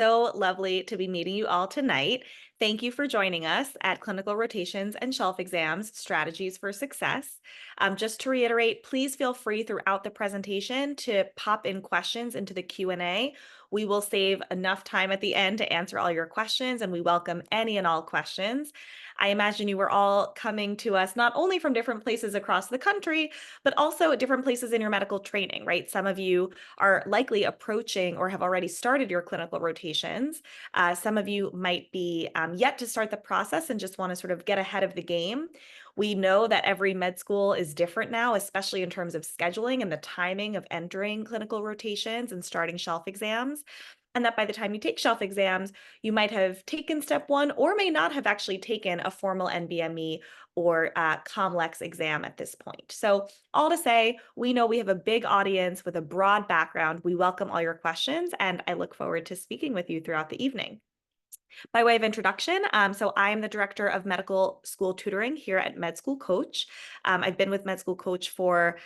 So lovely to be meeting you all tonight. Thank you for joining us at Clinical Rotations and Shelf Exams Strategies for Success. Just to reiterate, please feel free throughout the presentation to pop in questions into the Q&A. We will save enough time at the end to answer all your questions, and we welcome any and all questions. I imagine you were all coming to us not only from different places across the country, but also at different places in your medical training, right? Some of you are likely approaching or have already started your clinical rotations. Some of you might be yet to start the process and just want to sort of get ahead of the game. We know that every med school is different now, especially in terms of scheduling and the timing of entering clinical rotations and starting shelf exams. And that by the time you take shelf exams, you might have taken step one or may not have actually taken a formal NBME or COMLEX exam at this point. So all to say, we know we have a big audience with a broad background. We welcome all your questions, and I look forward to speaking with you throughout the evening. By way of introduction, so I am the director of medical school tutoring here at MedSchoolCoach. I've been with MedSchoolCoach for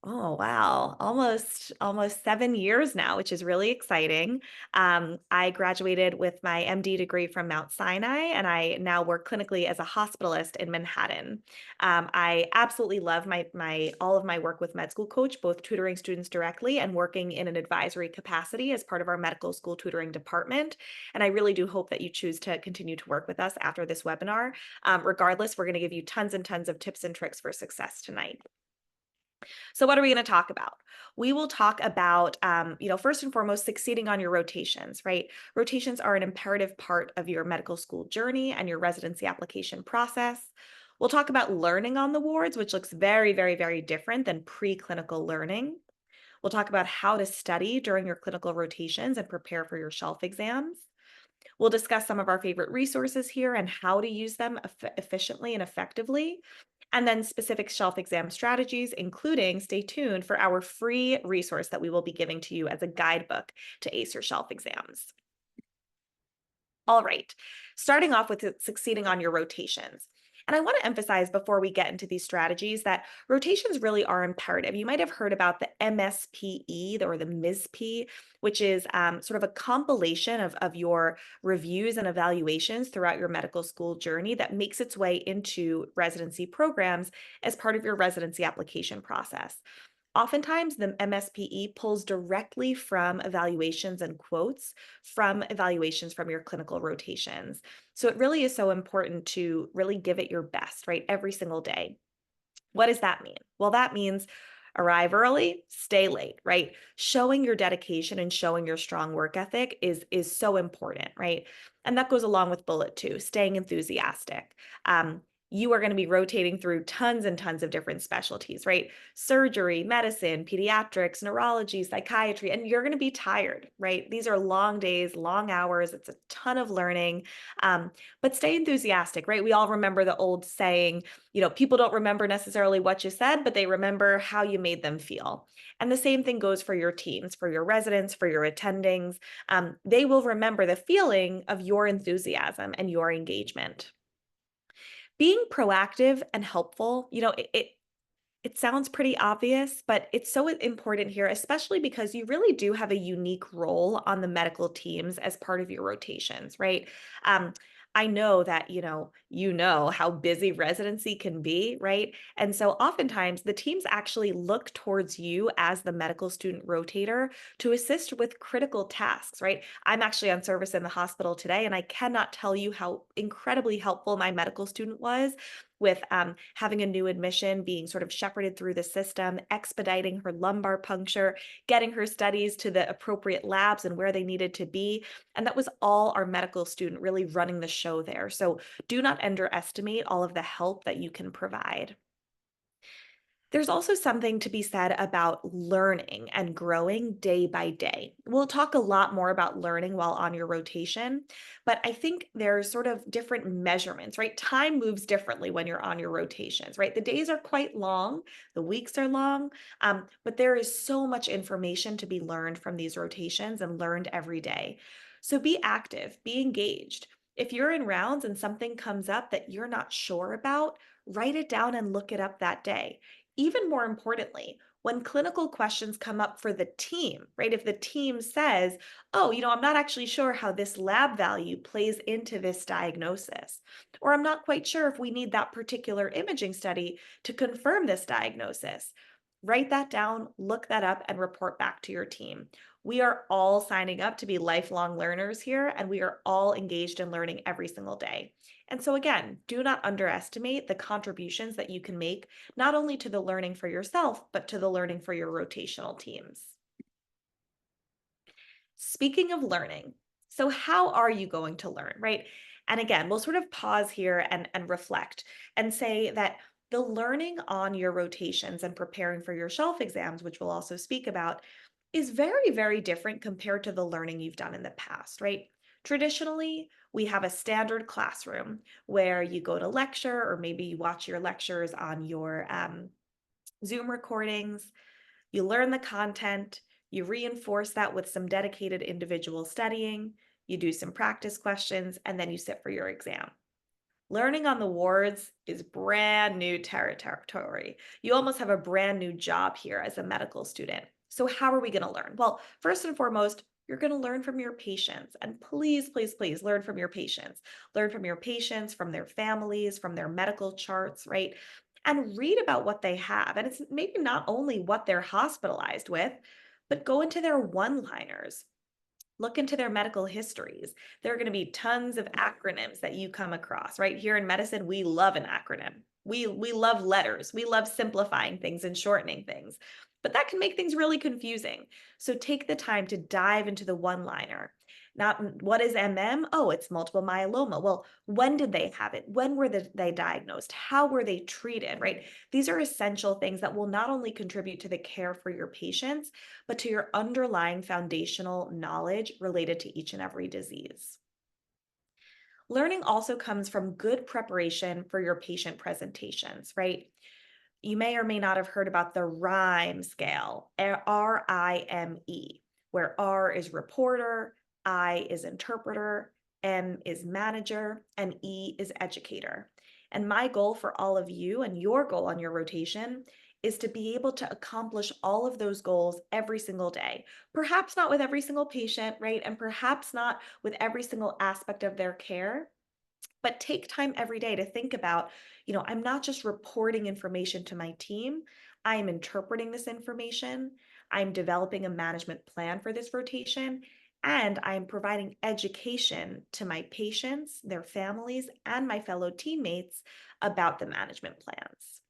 oh, wow. Almost 7 years now, which is really exciting. I graduated with my MD degree from Mount Sinai, and I now work clinically as a hospitalist in Manhattan. I absolutely love my all of my work with MedSchoolCoach, both tutoring students directly and working in an advisory capacity as part of our medical school tutoring department. And I really do hope that you choose to continue to work with us after this webinar. Regardless, we're going to give you tons and tons of tips and tricks for success tonight. So what are we going to talk about? We will talk about, first and foremost, succeeding on your rotations, right? Rotations are an imperative part of your medical school journey and your residency application process. We'll talk about learning on the wards, which looks very, very, very different than preclinical learning. We'll talk about how to study during your clinical rotations and prepare for your shelf exams. We'll discuss some of our favorite resources here and how to use them efficiently and effectively, and then specific shelf exam strategies, including, stay tuned for our free resource that we will be giving to you as a guidebook to ace your shelf exams. All right, starting off with succeeding on your rotations. And I want to emphasize before we get into these strategies that rotations really are imperative. You might have heard about the MSPE or the MISP, which is sort of a compilation of your reviews and evaluations throughout your medical school journey that makes its way into residency programs as part of your residency application process. Oftentimes, the MSPE pulls directly from evaluations and quotes from evaluations from your clinical rotations. So it really is so important to really give it your best, right? Every single day. What does that mean? Well, that means arrive early, stay late, right? Showing your dedication and showing your strong work ethic is so important, right? And that goes along with bullet two, staying enthusiastic. You are going to be rotating through tons and tons of different specialties, right? Surgery, medicine, pediatrics, neurology, psychiatry, and you're going to be tired, right? These are long days, long hours. It's a ton of learning, but stay enthusiastic, right? We all remember the old saying, people don't remember necessarily what you said, but they remember how you made them feel. And the same thing goes for your teams, for your residents, for your attendings. They will remember the feeling of your enthusiasm and your engagement. Being proactive and helpful, it sounds pretty obvious, but it's so important here, especially because you really do have a unique role on the medical teams as part of your rotations, right? Um, I know that, you know how busy residency can be, right? And so oftentimes the teams actually look towards you as the medical student rotator to assist with critical tasks, right? I'm actually on service in the hospital today, and I cannot tell you how incredibly helpful my medical student was with having a new admission, being sort of shepherded through the system, expediting her lumbar puncture, getting her studies to the appropriate labs and where they needed to be. And that was all our medical student really running the show there. So do not underestimate all of the help that you can provide. There's also something to be said about learning and growing day by day. We'll talk a lot more about learning while on your rotation, but I think there's sort of different measurements, right? Time moves differently when you're on your rotations, right? The days are quite long, the weeks are long, but there is so much information to be learned from these rotations and learned every day. So be active, be engaged. If you're in rounds and something comes up that you're not sure about, write it down and look it up that day. Even more importantly, When clinical questions come up for the team, right? If the team says, oh, I'm not actually sure how this lab value plays into this diagnosis, or I'm not quite sure if we need that particular imaging study to confirm this diagnosis, write that down, look that up, and report back to your team. We are all signing up to be lifelong learners here, and we are all engaged in learning every single day. And so, again, do not underestimate the contributions that you can make, not only to the learning for yourself, but to the learning for your rotational teams. Speaking of learning, so how are you going to learn, right? And again, we'll sort of pause here and reflect and say that the learning on your rotations and preparing for your shelf exams, which we'll also speak about, is very, very different compared to the learning you've done in the past, right? Traditionally, we have a standard classroom where you go to lecture, or maybe you watch your lectures on your Zoom recordings. You learn the content, you reinforce that with some dedicated individual studying, you do some practice questions, and then you sit for your exam. Learning on the wards is brand new territory. You almost have a brand new job here as a medical student. So, how are we going to learn? Well, first and foremost, you're going to learn from your patients. And please, please, please learn from your patients. Learn from your patients, from their families, from their medical charts, right? And read about what they have. And it's maybe not only what they're hospitalized with, but go into their one liners. Look into their medical histories. There are going to be tons of acronyms that you come across, right? Here in medicine, we love an acronym. We love letters. We love simplifying things and shortening things. But that can make things really confusing. So take the time to dive into the one-liner. Not what is MM? Oh, it's multiple myeloma. Well, when did they have it? When were they diagnosed? How were they treated, right? These are essential things that will not only contribute to the care for your patients, but to your underlying foundational knowledge related to each and every disease. Learning also comes from good preparation for your patient presentations, right? You may or may not have heard about the RIME scale, RIME, where R is reporter, I is interpreter, M is manager, and E is educator. And my goal for all of you, and your goal on your rotation, is to be able to accomplish all of those goals every single day. Perhaps not with every single patient, right? And perhaps not with every single aspect of their care, but take time every day to think about, I'm not just reporting information to my team, I am interpreting this information, I'm developing a management plan for this rotation, and I'm providing education to my patients, their families, and my fellow teammates about the management plans.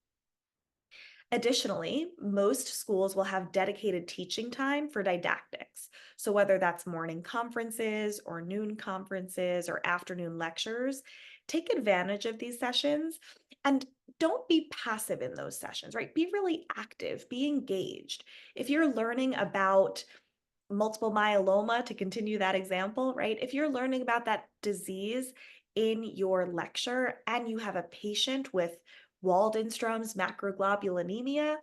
Additionally, most schools will have dedicated teaching time for didactics. So, whether that's morning conferences or noon conferences or afternoon lectures, take advantage of these sessions and don't be passive in those sessions, right? Be really active, be engaged. If you're learning about multiple myeloma, to continue that example, right? If you're learning about that disease in your lecture and you have a patient with Waldenstrom's macroglobulinemia,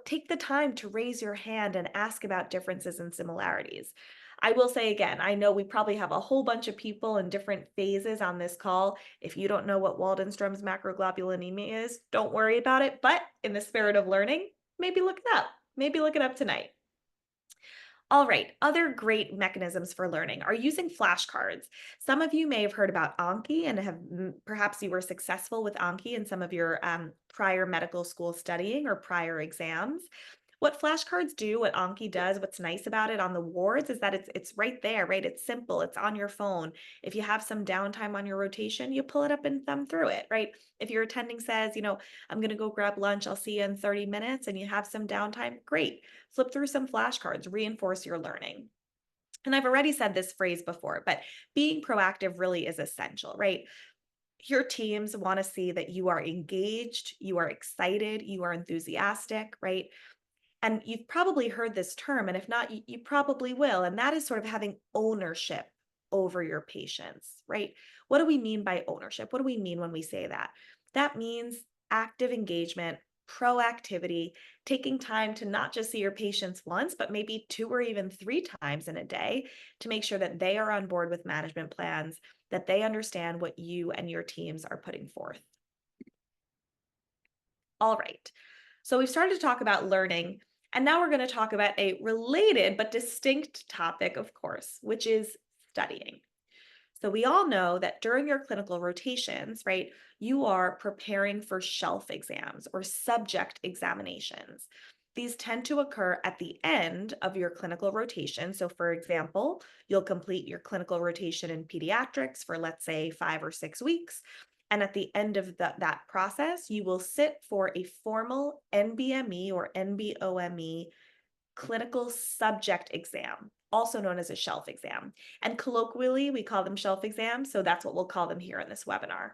take the time to raise your hand and ask about differences and similarities. I will say again, I know we probably have a whole bunch of people in different phases on this call. If you don't know what Waldenstrom's macroglobulinemia is, don't worry about it. But in the spirit of learning, maybe look it up. Maybe look it up tonight. All right, other great mechanisms for learning are using flashcards. Some of you may have heard about Anki and perhaps you were successful with Anki in some of your prior medical school studying or prior exams. What flashcards do, what Anki does, what's nice about it on the wards is that it's right there, right? It's simple, it's on your phone. If you have some downtime on your rotation, you pull it up and thumb through it, right? If your attending says, I'm going to go grab lunch, I'll see you in 30 minutes, and you have some downtime, great. Flip through some flashcards, reinforce your learning. And I've already said this phrase before, but being proactive really is essential, right? Your teams want to see that you are engaged, you are excited, you are enthusiastic, right? And you've probably heard this term, and if not, you probably will. And that is sort of having ownership over your patients, right? What do we mean by ownership? What do we mean when we say that? That means active engagement, proactivity, taking time to not just see your patients once, but maybe 2 or even 3 times in a day to make sure that they are on board with management plans, that they understand what you and your teams are putting forth. All right. So we've started to talk about learning And now we're going to talk about a related but distinct topic, of course, which is studying. So we all know that during your clinical rotations, right, you are preparing for shelf exams or subject examinations. These tend to occur at the end of your clinical rotation. So, for example, you'll complete your clinical rotation in pediatrics for, let's say, 5 or 6 weeks. And at the end of that process, you will sit for a formal NBME or NBOME clinical subject exam, also known as a shelf exam. And colloquially, we call them shelf exams. So that's what we'll call them here in this webinar.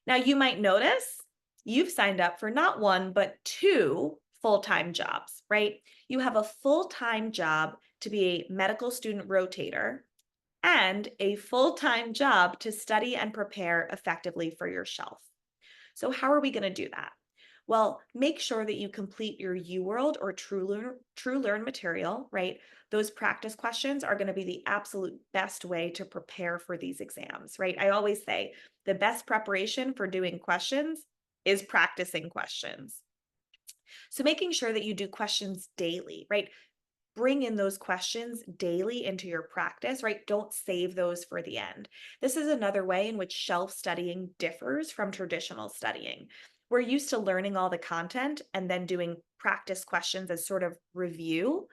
Now, you might notice you've signed up for not one, but two full-time jobs, right? You have a full-time job to be a medical student rotator and a full-time job to study and prepare effectively for your shelf. So how are we going to do that? Well, make sure that you complete your UWorld or True Learn material, right? Those practice questions are going to be the absolute best way to prepare for these exams, right? I always say the best preparation for doing questions is practicing questions. So making sure that you do questions daily, right? Bring in those questions daily into your practice, right? Don't save those for the end. This is another way in which shelf studying differs from traditional studying. We're used to learning all the content and then doing practice questions as sort of review.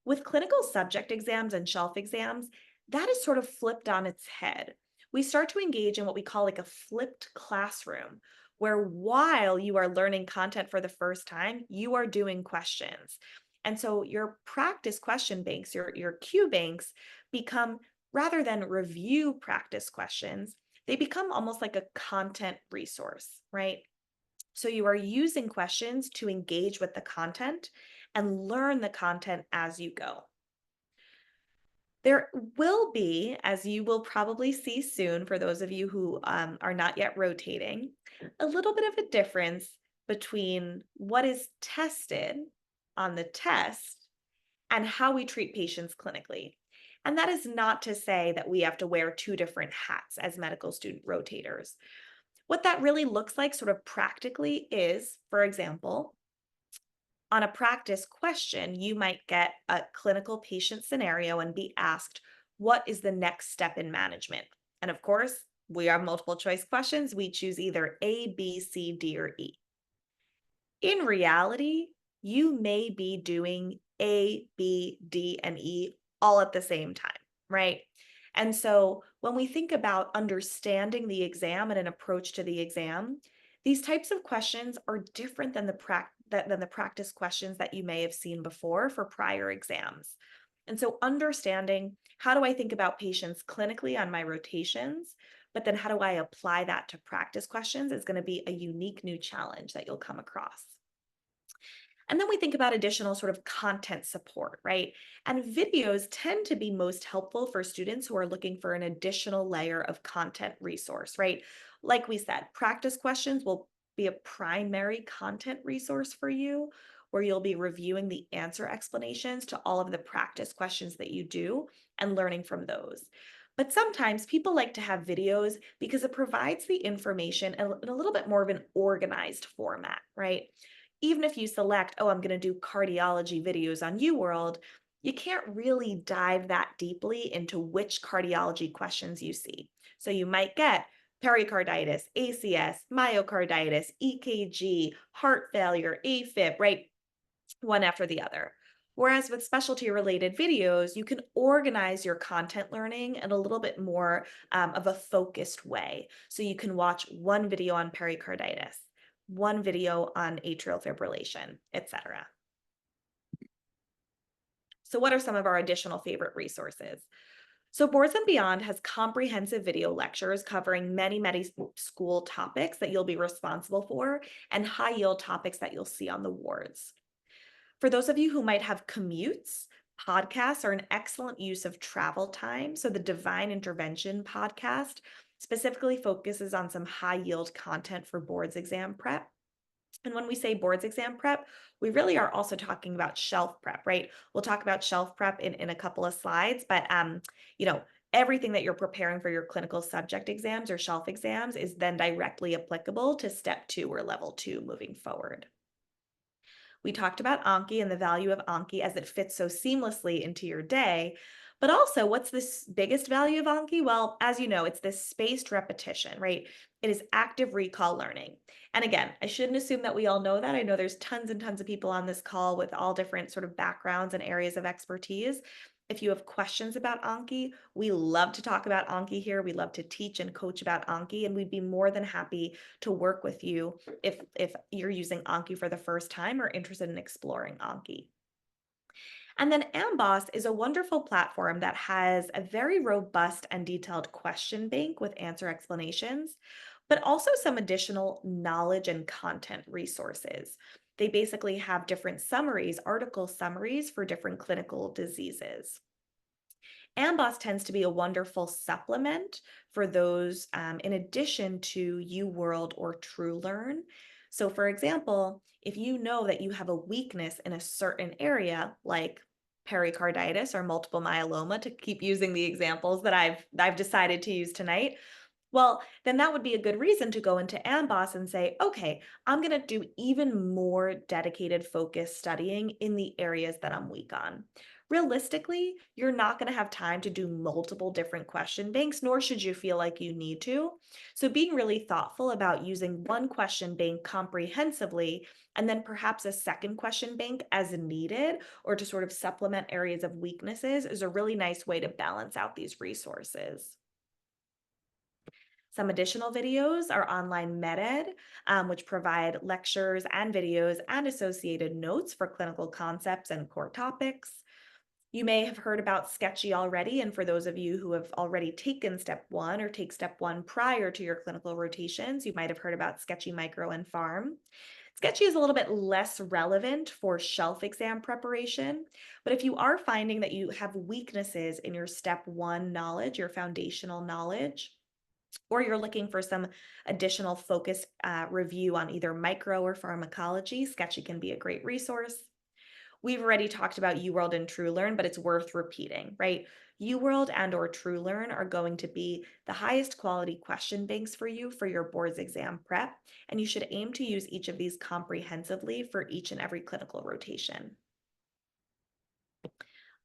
With clinical subject exams and shelf exams, that is sort of flipped on its head. We start to engage in what we call like a flipped classroom, where while you are learning content for the first time, you are doing questions. And so your practice question banks, your Q banks become, rather than review practice questions, they become almost like a content resource, right? So you are using questions to engage with the content and learn the content as you go. There will be, as you will probably see soon for those of you who are not yet rotating, a little bit of a difference between what is tested on the test and how we treat patients clinically. And that is not to say that we have to wear two different hats as medical student rotators. What that really looks like sort of practically is, for example, on a practice question, you might get a clinical patient scenario and be asked, what is the next step in management? And of course, we are multiple choice questions. We choose either A, B, C, D, or E. In reality, you may be doing A, B, D, and E all at the same time, right? And so when we think about understanding the exam and an approach to the exam, these types of questions are different than the practice questions that you may have seen before for prior exams. And so understanding, how do I think about patients clinically on my rotations, but then how do I apply that to practice questions is going to be a unique new challenge that you'll come across. And then we think about additional sort of content support, right? And videos tend to be most helpful for students who are looking for an additional layer of content resource, right? Like we said, practice questions will be a primary content resource for you, where you'll be reviewing the answer explanations to all of the practice questions that you do and learning from those. But sometimes people like to have videos because it provides the information in a little bit more of an organized format, right? Even if you select, oh, I'm going to do cardiology videos on UWorld, you can't really dive that deeply into which cardiology questions you see. So you might get pericarditis, ACS, myocarditis, EKG, heart failure, AFib, right? One after the other. Whereas with specialty related videos, you can organize your content learning in a little bit more of a focused way. So you can watch one video on pericarditis, one video on atrial fibrillation, etc. So what are some of our additional favorite resources? So Boards and Beyond has comprehensive video lectures covering many school topics that you'll be responsible for and high yield topics that you'll see on the wards. For those of you who might have commutes, podcasts are an excellent use of travel time. So the Divine Intervention podcast specifically focuses on some high yield content for boards exam prep. And when we say boards exam prep, we really are also talking about shelf prep, right? We'll talk about shelf prep in a couple of slides, but everything that you're preparing for your clinical subject exams or shelf exams is then directly applicable to step 2 or level 2 moving forward. We talked about Anki and the value of Anki as it fits so seamlessly into your day. But also, what's this biggest value of Anki? Well, as you know, it's this spaced repetition, right? It is active recall learning. And again, I shouldn't assume that we all know that. I know there's tons and tons of people on this call with all different sort of backgrounds and areas of expertise. If you have questions about Anki, we love to talk about Anki here. We love to teach and coach about Anki, and we'd be more than happy to work with you if you're using Anki for the first time or interested in exploring Anki. And then Amboss is a wonderful platform that has a very robust and detailed question bank with answer explanations, but also some additional knowledge and content resources. They basically have different summaries, article summaries for different clinical diseases. Amboss tends to be a wonderful supplement for those in addition to UWorld or TrueLearn. So for example, if you know that you have a weakness in a certain area, like pericarditis or multiple myeloma, to keep using the examples that I've decided to use tonight, well, then that would be a good reason to go into Amboss and say, okay, I'm going to do even more dedicated focused studying in the areas that I'm weak on. Realistically, you're not going to have time to do multiple different question banks, nor should you feel like you need to. So being really thoughtful about using one question bank comprehensively and then perhaps a second question bank as needed or to sort of supplement areas of weaknesses is a really nice way to balance out these resources. Some additional videos are online MedEd, which provide lectures and videos and associated notes for clinical concepts and core topics. You may have heard about Sketchy already, and for those of you who have already taken step one or take step one prior to your clinical rotations, you might have heard about Sketchy Micro and Farm. Sketchy is a little bit less relevant for shelf exam preparation, but if you are finding that you have weaknesses in your step one knowledge, your foundational knowledge, or you're looking for some additional focused review on either micro or pharmacology, Sketchy can be a great resource. We've already talked about UWorld and TrueLearn, but it's worth repeating, right? UWorld and or TrueLearn are going to be the highest quality question banks for you for your board's exam prep, and you should aim to use each of these comprehensively for each and every clinical rotation.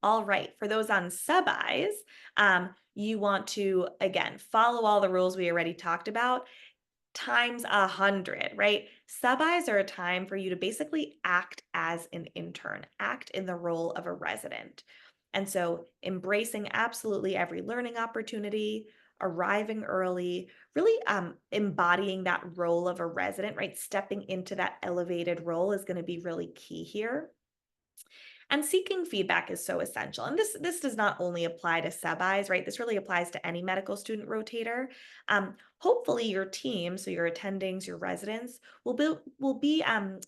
All right, for those on sub-Is, you want to, again, follow all the rules we already talked about times 100, right? Sub-Is are a time for you to basically act as an intern, act in the role of a resident. And so embracing absolutely every learning opportunity, arriving early, really embodying that role of a resident, right? Stepping into that elevated role is going to be really key here. And seeking feedback is so essential. And this does not only apply to sub-Is, right? This really applies to any medical student rotator. Hopefully your team, so your attendings, your residents, will be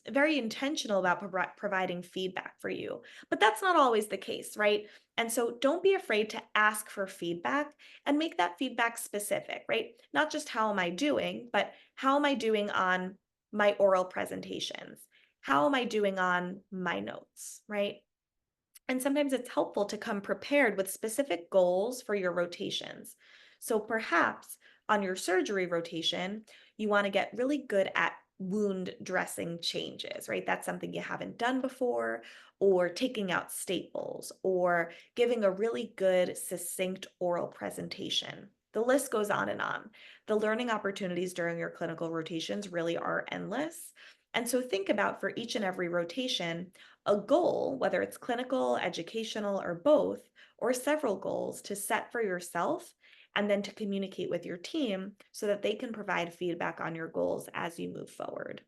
very intentional about providing feedback for you. But that's not always the case, right? And so don't be afraid to ask for feedback and make that feedback specific, right? Not just how am I doing, but how am I doing on my oral presentations? How am I doing on my notes, right? And sometimes it's helpful to come prepared with specific goals for your rotations. So perhaps on your surgery rotation, you want to get really good at wound dressing changes, right? That's something you haven't done before, or taking out staples, or giving a really good, succinct oral presentation. The list goes on and on. The learning opportunities during your clinical rotations really are endless. And so think about for each and every rotation, a goal, whether it's clinical, educational, or both, or several goals to set for yourself and then to communicate with your team so that they can provide feedback on your goals as you move forward.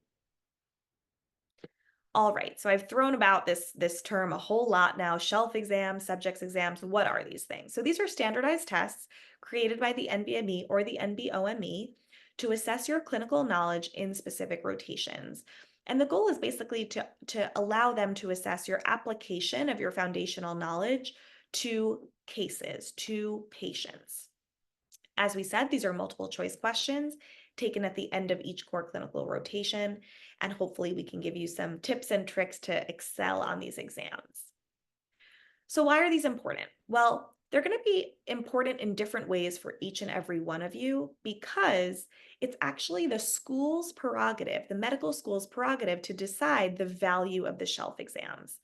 All right, so I've thrown about this term a whole lot now, shelf exams, subjects exams. What are these things? So these are standardized tests created by the NBME or the NBOME to assess your clinical knowledge in specific rotations. And the goal is basically to allow them to assess your application of your foundational knowledge to cases, to patients. As we said, these are multiple choice questions taken at the end of each core clinical rotation, and hopefully we can give you some tips and tricks to excel on these exams. So why are these important? Well, They're going to be important in different ways for each and every one of you because it's actually the school's prerogative, the medical school's prerogative to decide the value of the shelf exams.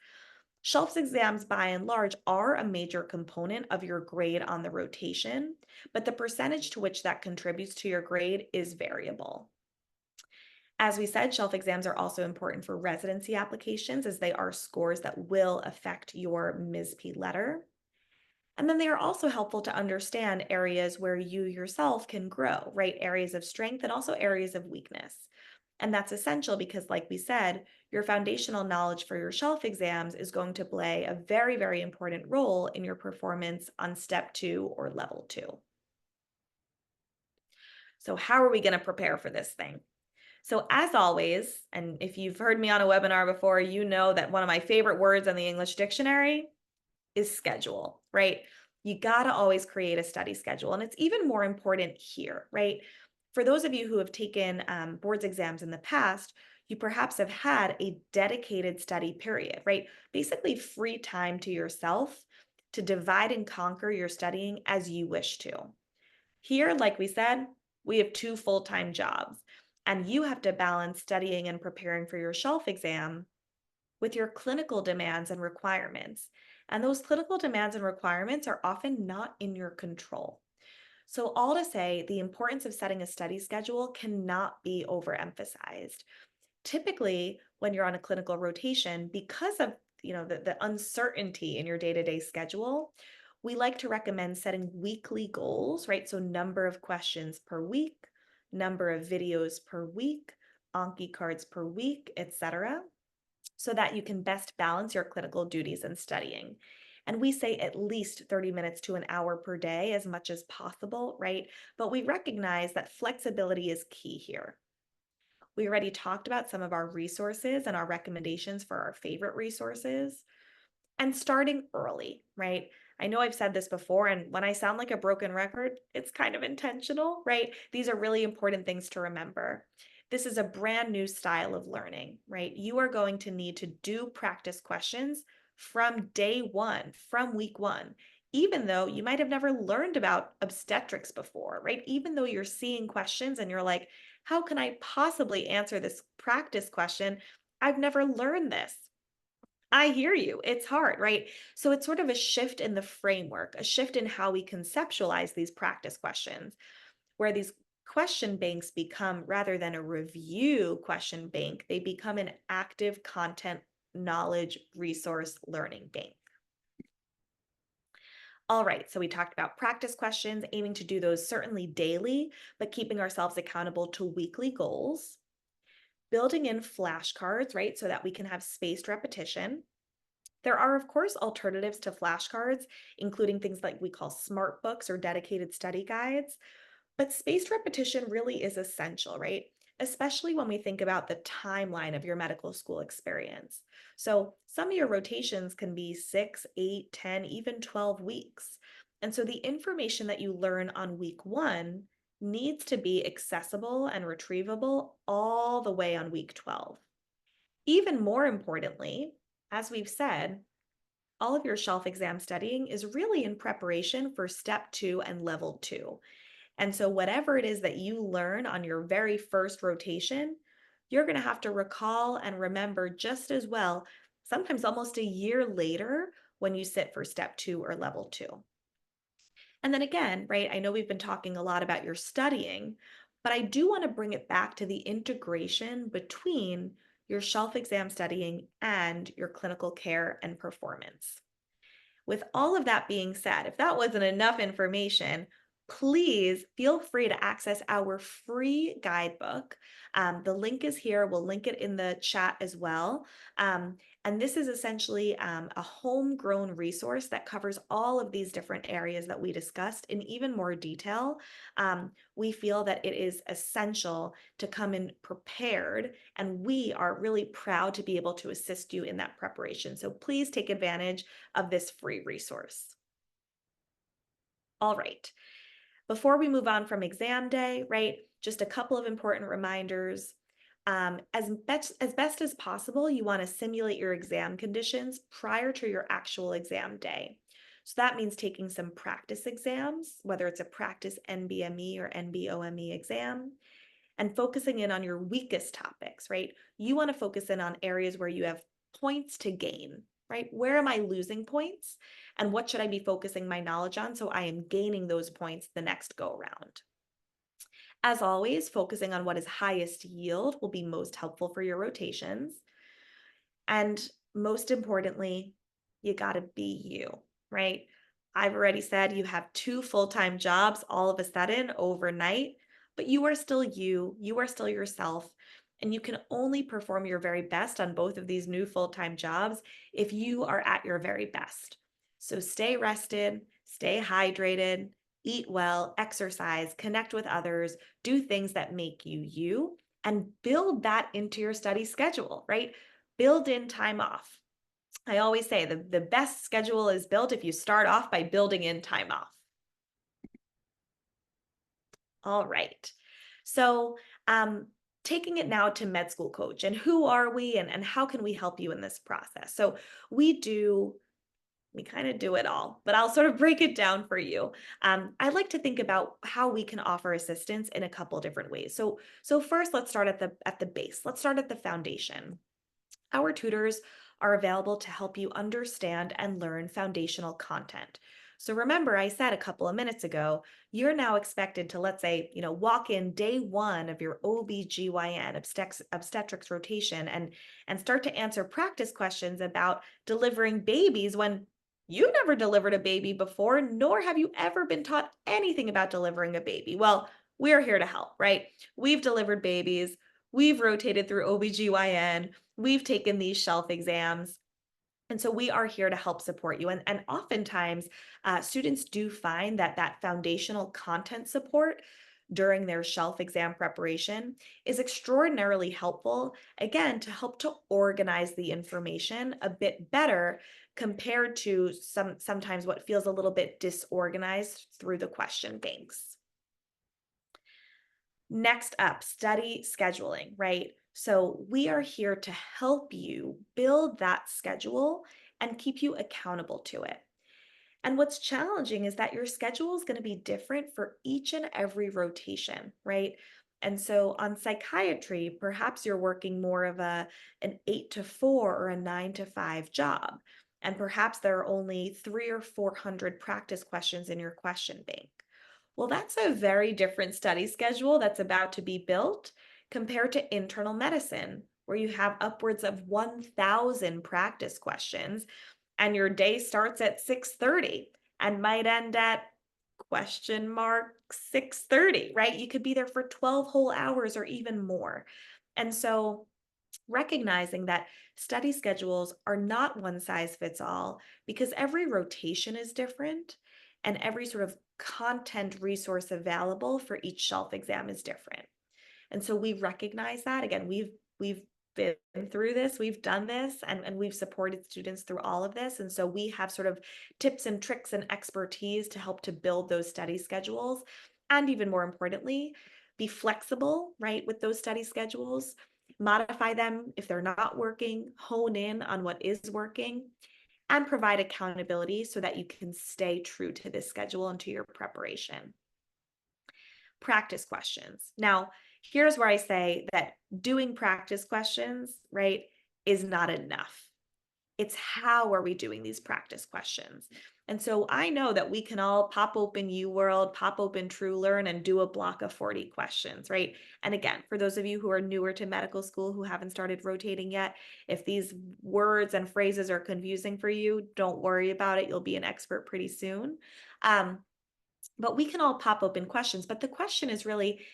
Shelf exams, by and large, are a major component of your grade on the rotation, but the percentage to which that contributes to your grade is variable. As we said, shelf exams are also important for residency applications as they are scores that will affect your MSP letter. And then they are also helpful to understand areas where you yourself can grow, right? Areas of strength and also areas of weakness. And that's essential because, like we said, your foundational knowledge for your shelf exams is going to play a very, very important role in your performance on step 2 or level 2. So, how are we going to prepare for this thing? So, as always, and if you've heard me on a webinar before, you know that one of my favorite words in the English dictionary is schedule, right? You got to always create a study schedule. And it's even more important here, right? For those of you who have taken boards exams in the past, you perhaps have had a dedicated study period, right? Basically, free time to yourself to divide and conquer your studying as you wish to. Here, like we said, we have 2 full-time jobs, and you have to balance studying and preparing for your shelf exam with your clinical demands and requirements. And those clinical demands and requirements are often not in your control. So, all to say, the importance of setting a study schedule cannot be overemphasized. Typically, when you're on a clinical rotation, because of the uncertainty in your day-to-day schedule, we like to recommend setting weekly goals, right? So number of questions per week, number of videos per week, Anki cards per week, etc., so that you can best balance your clinical duties and studying. And we say at least 30 minutes to an hour per day as much as possible, right? But we recognize that flexibility is key here. We already talked about some of our resources and our recommendations for our favorite resources. And starting early, right? I know I've said this before, and when I sound like a broken record, it's kind of intentional, right? These are really important things to remember. This is a brand new style of learning, right? You are going to need to do practice questions from day 1, from week 1, even though you might have never learned about obstetrics before, right? Even though you're seeing questions and you're like, how can I possibly answer this practice question? I've never learned this. I hear you. It's hard, right? So it's sort of a shift in the framework, a shift in how we conceptualize these practice questions, where these question banks become, rather than a review question bank, they become an active content knowledge resource learning bank. All right, so we talked about practice questions, aiming to do those certainly daily, but keeping ourselves accountable to weekly goals. Building in flashcards, right, so that we can have spaced repetition. There are, of course, alternatives to flashcards, including things like we call smart books or dedicated study guides. But spaced repetition really is essential, right? Especially when we think about the timeline of your medical school experience. So some of your rotations can be 6, 8, 10, even 12 weeks. And so the information that you learn on week 1 needs to be accessible and retrievable all the way on week 12. Even more importantly, as we've said, all of your shelf exam studying is really in preparation for step 2 and level 2. And so whatever it is that you learn on your very first rotation, you're going to have to recall and remember just as well, sometimes almost a year later when you sit for step 2 or level 2. And then again, right, I know we've been talking a lot about your studying, but I do want to bring it back to the integration between your shelf exam studying and your clinical care and performance. With all of that being said, if that wasn't enough information, please feel free to access our free guidebook. The link is here. We'll link it in the chat as well. And this is essentially a homegrown resource that covers all of these different areas that we discussed in even more detail. We feel that it is essential to come in prepared, and we are really proud to be able to assist you in that preparation. So please take advantage of this free resource. All right. Before we move on from exam day, right, just a couple of important reminders. As best as possible, you want to simulate your exam conditions prior to your actual exam day. So that means taking some practice exams, whether it's a practice NBME or NBOME exam, and focusing in on your weakest topics, right? You want to focus in on areas where you have points to gain, right? Where am I losing points? And what should I be focusing my knowledge on so I am gaining those points the next go around? As always, focusing on what is highest yield will be most helpful for your rotations. And most importantly, you got to be you, right? I've already said you have two full-time jobs all of a sudden overnight, but you are still you. You are still yourself. And you can only perform your very best on both of these new full-time jobs if you are at your very best. So stay rested, stay hydrated, eat well, exercise, connect with others, do things that make you you, and build that into your study schedule, right? Build in time off. I always say the best schedule is built if you start off by building in time off. All right. So taking it now to MedSchoolCoach, and who are we and how can we help you in this process? So we kind of do it all, but I'll sort of break it down for you. I like to think about how we can offer assistance in a couple different ways. So first, let's start at the base. Let's start at the foundation. Our tutors are available to help you understand and learn foundational content. So remember, I said a couple of minutes ago, you're now expected to, let's say, walk in day one of your OBGYN obstetrics rotation and start to answer practice questions about delivering babies when you never delivered a baby before, nor have you ever been taught anything about delivering a baby. Well, we're here to help, right? We've delivered babies. We've rotated through OBGYN. We've taken these shelf exams. And so we are here to help support you. And oftentimes, students do find that foundational content support during their shelf exam preparation is extraordinarily helpful, again, to help to organize the information a bit better compared to sometimes what feels a little bit disorganized through the question banks. Next up, study scheduling, right? So we are here to help you build that schedule and keep you accountable to it. And what's challenging is that your schedule is going to be different for each and every rotation, right? And so on psychiatry, perhaps you're working more of an 8 to 4 or a 9 to 5 job. And perhaps there are only 300 or 400 practice questions in your question bank. Well, that's a very different study schedule that's about to be built compared to internal medicine, where you have upwards of 1,000 practice questions and your day starts at 6:30 and might end at question mark 6:30, right? You could be there for 12 whole hours or even more. And so recognizing that study schedules are not one size fits all because every rotation is different and every sort of content resource available for each shelf exam is different. And so we recognize that. Again, we've been through this, we've done this, and we've supported students through all of this. And so we have sort of tips and tricks and expertise to help to build those study schedules. And even more importantly, be flexible, right, with those study schedules, modify them if they're not working, hone in on what is working, and provide accountability so that you can stay true to this schedule and to your preparation. Practice questions. Now, here's where I say that doing practice questions, right, is not enough. It's how are we doing these practice questions? And so I know that we can all pop open UWorld, pop open TrueLearn, and do a block of 40 questions, right? And again, for those of you who are newer to medical school who haven't started rotating yet, if these words and phrases are confusing for you, don't worry about it. You'll be an expert pretty soon. But we can all pop open questions. But the question is really,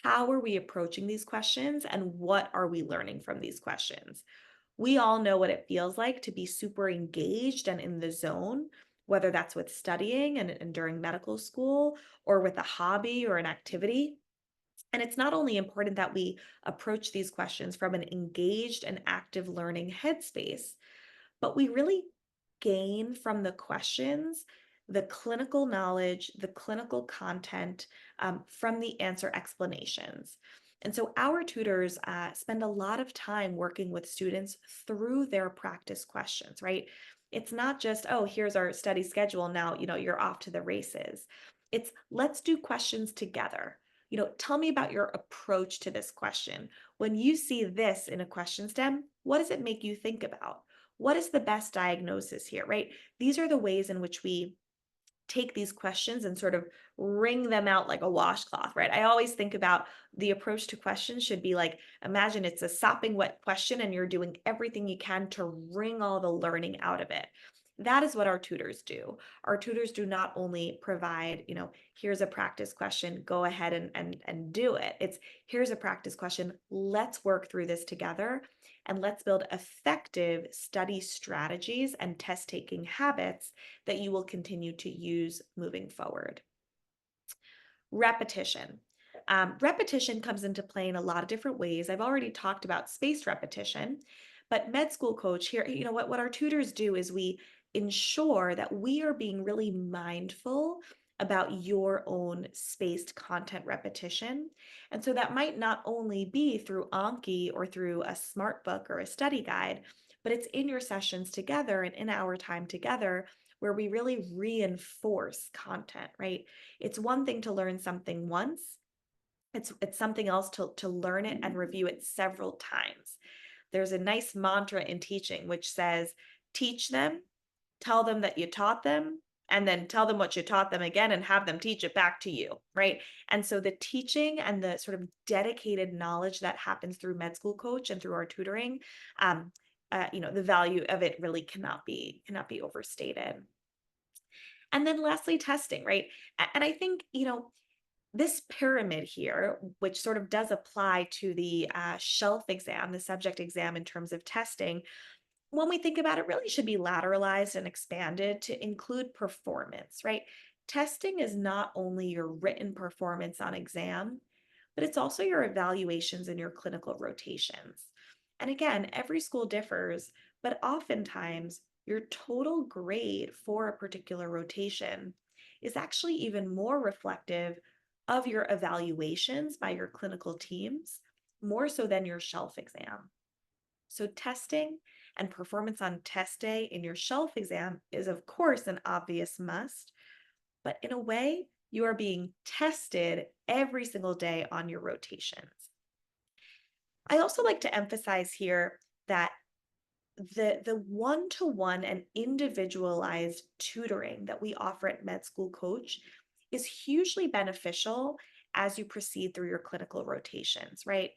how are we approaching these questions and what are we learning from these questions? We all know what it feels like to be super engaged and in the zone, whether that's with studying and during medical school or with a hobby or an activity. And it's not only important that we approach these questions from an engaged and active learning headspace, but we really gain from the questions the clinical knowledge, the clinical content from the answer explanations. And so our tutors spend a lot of time working with students through their practice questions, right? It's not just, oh, here's our study schedule. Now, you're off to the races. It's let's do questions together. Tell me about your approach to this question. When you see this in a question stem, what does it make you think about? What is the best diagnosis here, right? These are the ways in which we take these questions and sort of wring them out like a washcloth, right? I always think about the approach to questions should be like, imagine it's a sopping wet question and you're doing everything you can to wring all the learning out of it. That is what our tutors do. Our tutors do not only provide, here's a practice question, go ahead and do it. It's here's a practice question, let's work through this together and let's build effective study strategies and test taking habits that you will continue to use moving forward. Repetition. Repetition comes into play in a lot of different ways. I've already talked about spaced repetition, but MedSchoolCoach here, what our tutors do is we ensure that we are being really mindful about your own spaced content repetition. And so that might not only be through Anki or through a smart book or a study guide, but it's in your sessions together and in our time together where we really reinforce content, right? It's one thing to learn something once. It's something else to learn it and review it several times. There's a nice mantra in teaching which says, teach them, tell them that you taught them, and then tell them what you taught them again and have them teach it back to you, right? And so the teaching and the sort of dedicated knowledge that happens through MedSchoolCoach and through our tutoring, the value of it really cannot be overstated. And then lastly, testing, right? And I think, this pyramid here, which sort of does apply to the shelf exam, the subject exam in terms of testing, when we think about it, really should be lateralized and expanded to include performance, right? Testing is not only your written performance on exam, but it's also your evaluations and your clinical rotations. And again, every school differs, but oftentimes your total grade for a particular rotation is actually even more reflective of your evaluations by your clinical teams, more so than your shelf exam. So testing and performance on test day in your shelf exam is of course an obvious must, but in a way, you are being tested every single day on your rotations. I also like to emphasize here that the one-to-one and individualized tutoring that we offer at MedSchoolCoach is hugely beneficial as you proceed through your clinical rotations, right?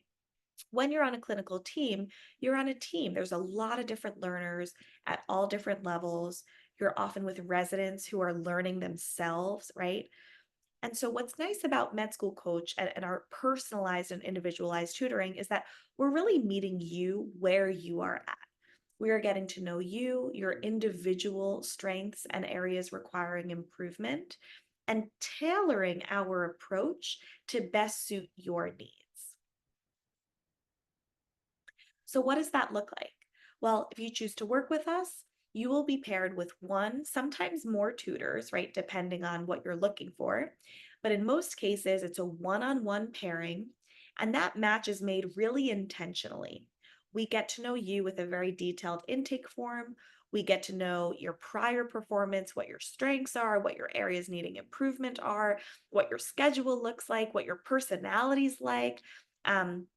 When you're on a clinical team, you're on a team. There's a lot of different learners at all different levels. You're often with residents who are learning themselves, right? And so, what's nice about MedSchoolCoach and our personalized and individualized tutoring is that we're really meeting you where you are at. We are getting to know you, your individual strengths and areas requiring improvement, and tailoring our approach to best suit your needs. So, what does that look like? Well, if you choose to work with us, you will be paired with one, sometimes more tutors, right, depending on what you're looking for. But in most cases, it's a one on one pairing, and that match is made really intentionally. We get to know you with a very detailed intake form. We get to know your prior performance, what your strengths are, what your areas needing improvement are, what your schedule looks like, what your personality's like. Um,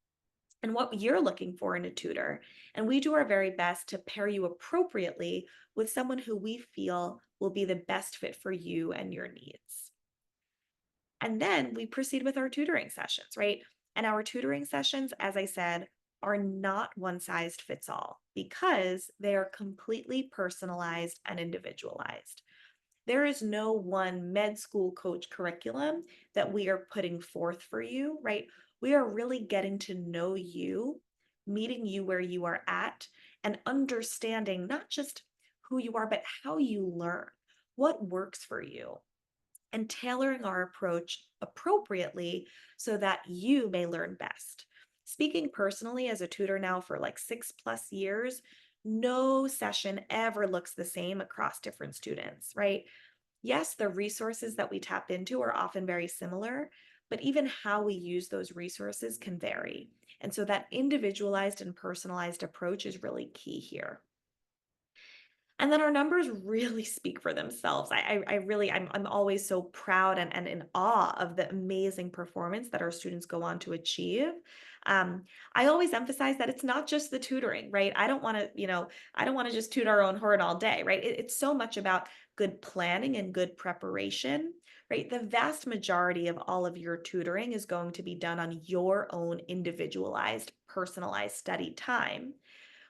and what you're looking for in a tutor. And we do our very best to pair you appropriately with someone who we feel will be the best fit for you and your needs. And then we proceed with our tutoring sessions, right? And our tutoring sessions, as I said, are not one size fits all because they are completely personalized and individualized. There is no one MedSchoolCoach curriculum that we are putting forth for you, right? We are really getting to know you, meeting you where you are at, and understanding not just who you are, but how you learn, what works for you, and tailoring our approach appropriately so that you may learn best. Speaking personally as a tutor now for like 6+ years, no session ever looks the same across different students, right? Yes, the resources that we tap into are often very similar, but even how we use those resources can vary. And so that individualized and personalized approach is really key here. And then our numbers really speak for themselves. I really, I'm always so proud and in awe of the amazing performance that our students go on to achieve. I always emphasize that it's not just the tutoring, right? I don't want to, I don't want to just toot our own horn all day, right? It's so much about good planning and good preparation, right? The vast majority of all of your tutoring is going to be done on your own individualized, personalized study time.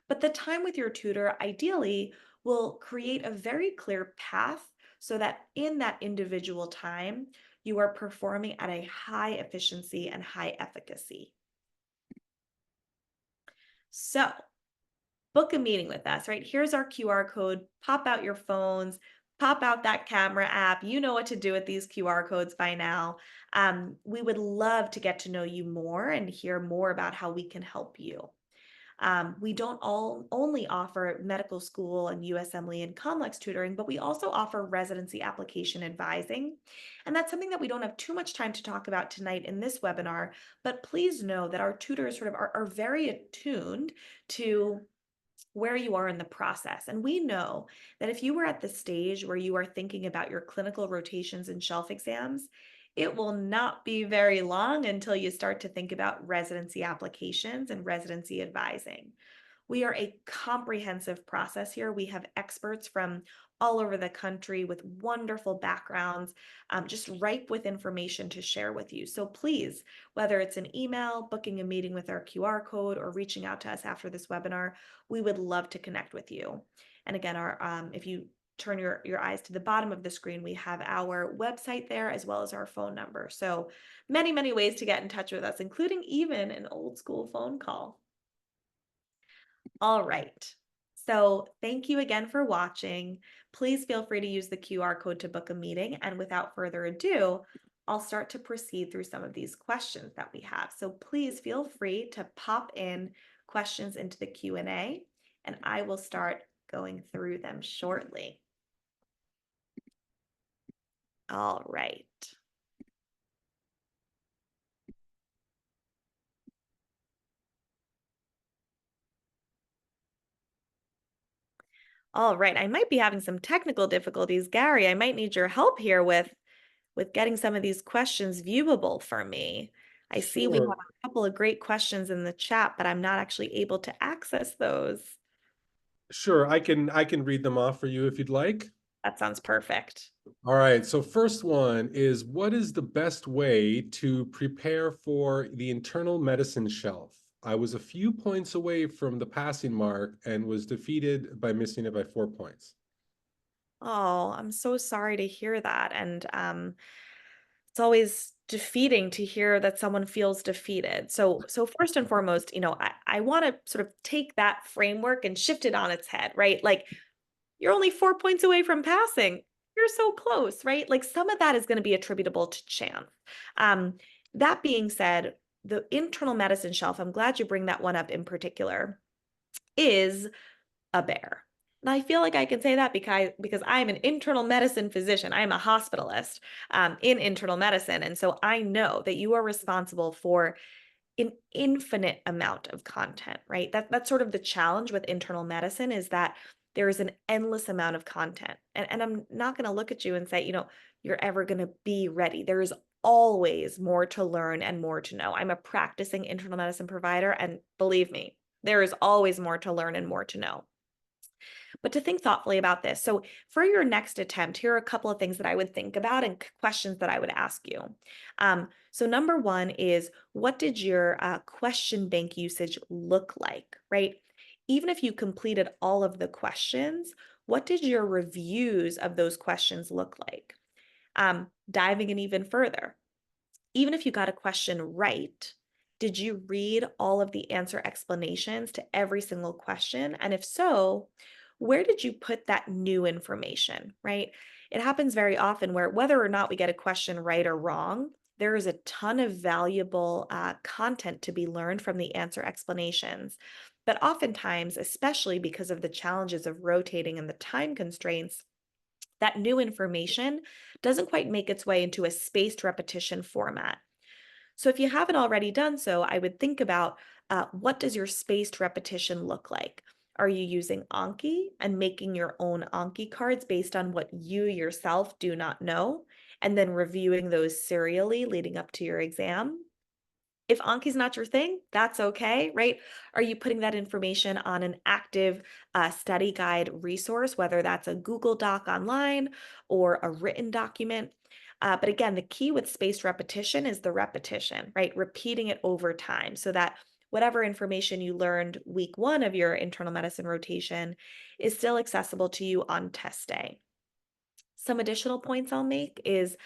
But the time with your tutor ideally will create a very clear path so that in that individual time, you are performing at a high efficiency and high efficacy. So, book a meeting with us, right? Here's our QR code. Pop out your phones, pop out that camera app. You know what to do with these QR codes by now. We would love to get to know you more and hear more about how we can help you. We don't all only offer medical school and USMLE and complex tutoring, but we also offer residency application advising. And that's something that we don't have too much time to talk about tonight in this webinar, but please know that our tutors sort of are very attuned to where you are in the process. And we know that if you were at the stage where you are thinking about your clinical rotations and shelf exams, it will not be very long until you start to think about residency applications and residency advising. We are a comprehensive process here. We have experts from all over the country with wonderful backgrounds, just ripe with information to share with you. So please, whether it's an email, booking a meeting with our QR code, or reaching out to us after this webinar, we would love to connect with you. And again, if you turn your eyes to the bottom of the screen, we have our website there as well as our phone number. So many, many ways to get in touch with us, including even an old school phone call. All right. So thank you again for watching. Please feel free to use the QR code to book a meeting. And without further ado, I'll start to proceed through some of these questions that we have. So please feel free to pop in questions into the Q&A, and I will start going through them shortly. All right. All right, I might be having some technical difficulties. Gary, I might need your help here with getting some of these questions viewable for me. I see we have Sure, a couple of great questions in the chat, but I'm not actually able to access those. sure. I can read them off for you if you'd like. That sounds perfect. All right. So first one is, what is the best way to prepare for the internal medicine shelf? I was a few points away from the passing mark and was defeated by missing it by 4 points. Oh, I'm so sorry to hear that. And it's always defeating to hear that someone feels defeated. So first and foremost, I want to sort of take that framework and shift it on its head, right? Like you're only 4 points away from passing. You're so close, right? Like some of that is going to be attributable to chance. Um, that being said, the internal medicine shelf, I'm glad you bring that one up in particular, is a bear. And I feel like I can say that because I'm an internal medicine physician. I'm a hospitalist in internal medicine. And so I know that you are responsible for an infinite amount of content, right? That's sort of the challenge with internal medicine is that there is an endless amount of content. And I'm not going to look at you and say, you're ever going to be ready. There is always more to learn and more to know. I'm a practicing internal medicine provider, and believe me, there is always more to learn and more to know. But to think thoughtfully about this. So, for your next attempt, here are a couple of things that I would think about and questions that I would ask you. So, number one is, what did your question bank usage look like, right? Even if you completed all of the questions, what did your reviews of those questions look like? Diving in even further, even if you got a question right, did you read all of the answer explanations to every single question? And if so, where did you put that new information, right? It happens very often where whether or not we get a question right or wrong, there is a ton of valuable content to be learned from the answer explanations. But oftentimes, especially because of the challenges of rotating and the time constraints, that new information doesn't quite make its way into a spaced repetition format. So if you haven't already done so, I would think about what does your spaced repetition look like? Are you using Anki and making your own Anki cards based on what you yourself do not know, and then reviewing those serially leading up to your exam? If Anki's not your thing, that's okay, right? Are you putting that information on an active study guide resource, whether that's a Google Doc online or a written document? But again, the key with spaced repetition is the repetition, right? Repeating it over time so that whatever information you learned week one of your internal medicine rotation is still accessible to you on test day. Some additional points I'll make is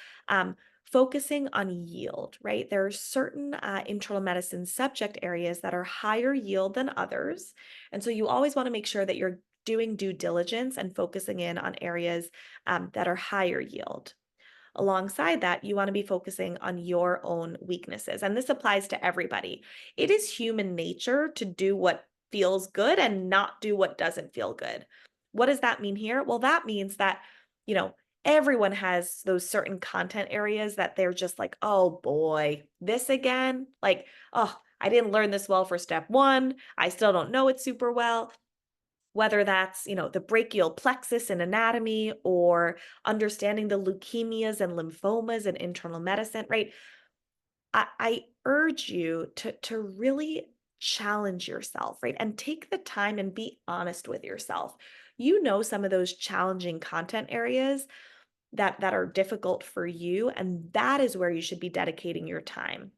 focusing on yield, right? There are certain internal medicine subject areas that are higher yield than others. And so you always want to make sure that you're doing due diligence and focusing in on areas that are higher yield. Alongside that, you want to be focusing on your own weaknesses. And this applies to everybody. It is human nature to do what feels good and not do what doesn't feel good. What does that mean here? Well, that means that, you know, everyone has those certain content areas that they're just like, oh boy, this again? Like, oh, I didn't learn this well for step one. I still don't know it super well, whether that's, the brachial plexus in anatomy or understanding the leukemias and lymphomas in internal medicine, right? I urge you to really challenge yourself, right? And take the time and be honest with yourself. You know some of those challenging content areas that are difficult for you, and that is where you should be dedicating your time.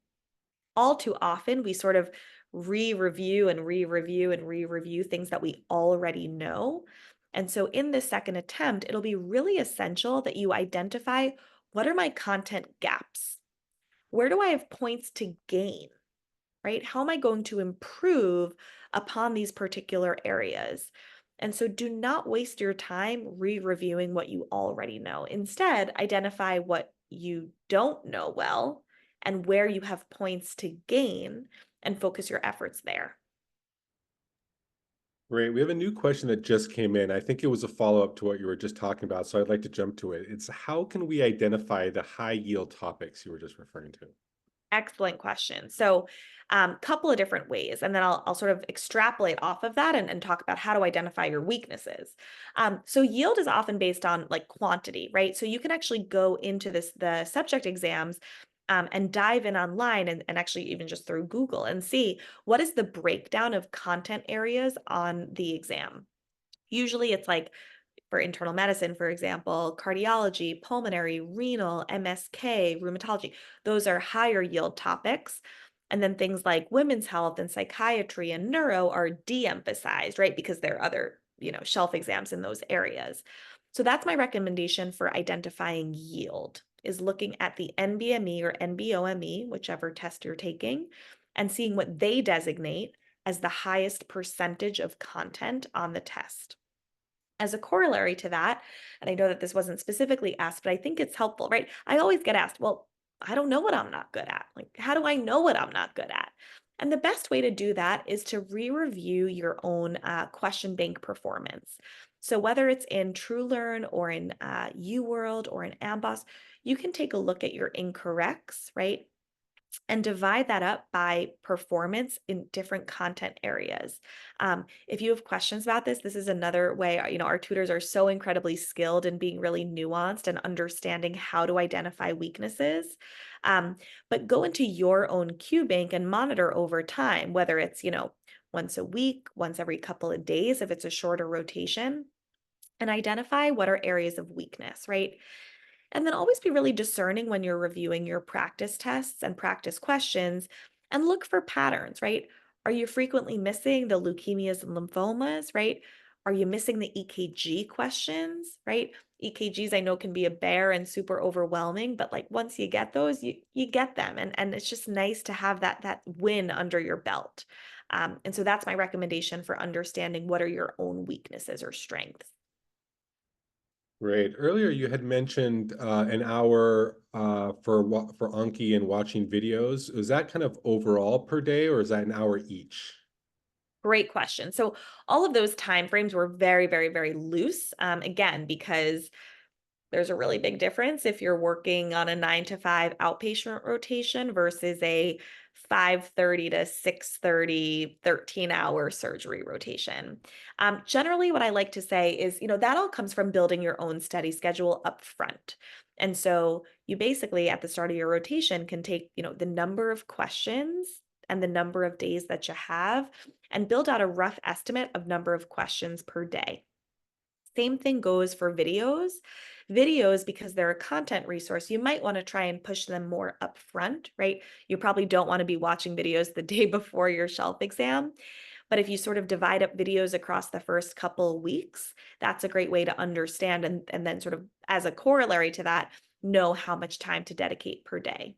All too often, we sort of re-review and re-review and re-review things that we already know. And so in this second attempt, it'll be really essential that you identify, what are my content gaps? Where do I have points to gain, right? How am I going to improve upon these particular areas? And so do not waste your time re-reviewing what you already know. Instead, identify what you don't know well and where you have points to gain and focus your efforts there. Great. We have a new question that just came in. I think it was a follow-up to what you were just talking about, so I'd like to jump to it. It's how can we identify the high yield topics you were just referring to? Excellent question. So, couple of different ways, and then I'll sort of extrapolate off of that and talk about how to identify your weaknesses. So, yield is often based on like quantity, right? So, you can actually go into the subject exams and dive in online and actually even just through Google and see what is the breakdown of content areas on the exam. Usually, it's like for internal medicine, for example, cardiology, pulmonary, renal, MSK, rheumatology. Those are higher yield topics. And then things like women's health and psychiatry and neuro are de-emphasized, right? Because there are other, shelf exams in those areas. So that's my recommendation for identifying yield, is looking at the NBME or NBOME, whichever test you're taking, and seeing what they designate as the highest percentage of content on the test. As a corollary to that, and I know that this wasn't specifically asked, but I think it's helpful, right? I always get asked, well, I don't know what I'm not good at. Like, how do I know what I'm not good at? And the best way to do that is to re-review your own question bank performance. So whether it's in TrueLearn or in UWorld or in Amboss, you can take a look at your incorrects, right? And divide that up by performance in different content areas. If you have questions about this, this is another way, our tutors are so incredibly skilled in being really nuanced and understanding how to identify weaknesses. But go into your own Q bank and monitor over time, whether it's, once a week, once every couple of days, if it's a shorter rotation, and identify what are areas of weakness, right? And then always be really discerning when you're reviewing your practice tests and practice questions and look for patterns, right? Are you frequently missing the leukemias and lymphomas, right? Are you missing the EKG questions, right? EKGs I know can be a bear and super overwhelming, but like once you get those, you get them. And it's just nice to have that win under your belt. And so that's my recommendation for understanding what are your own weaknesses or strengths. Great. Earlier, you had mentioned an hour for Anki and watching videos. Is that kind of overall per day, or is that an hour each? Great question. So all of those time frames were very, very, very loose. Again, because There's a really big difference if you're working on a 9 to 5 outpatient rotation versus a 5:30 to 6:30 13-hour surgery rotation. Generally, what I like to say is, that all comes from building your own study schedule up front. And so you basically, at the start of your rotation, can take, the number of questions and the number of days that you have and build out a rough estimate of number of questions per day. Same thing goes for videos. Videos, because they're a content resource, you might want to try and push them more upfront, right? You probably don't want to be watching videos the day before your shelf exam. But if you sort of divide up videos across the first couple weeks, that's a great way to understand and then sort of as a corollary to that, know how much time to dedicate per day.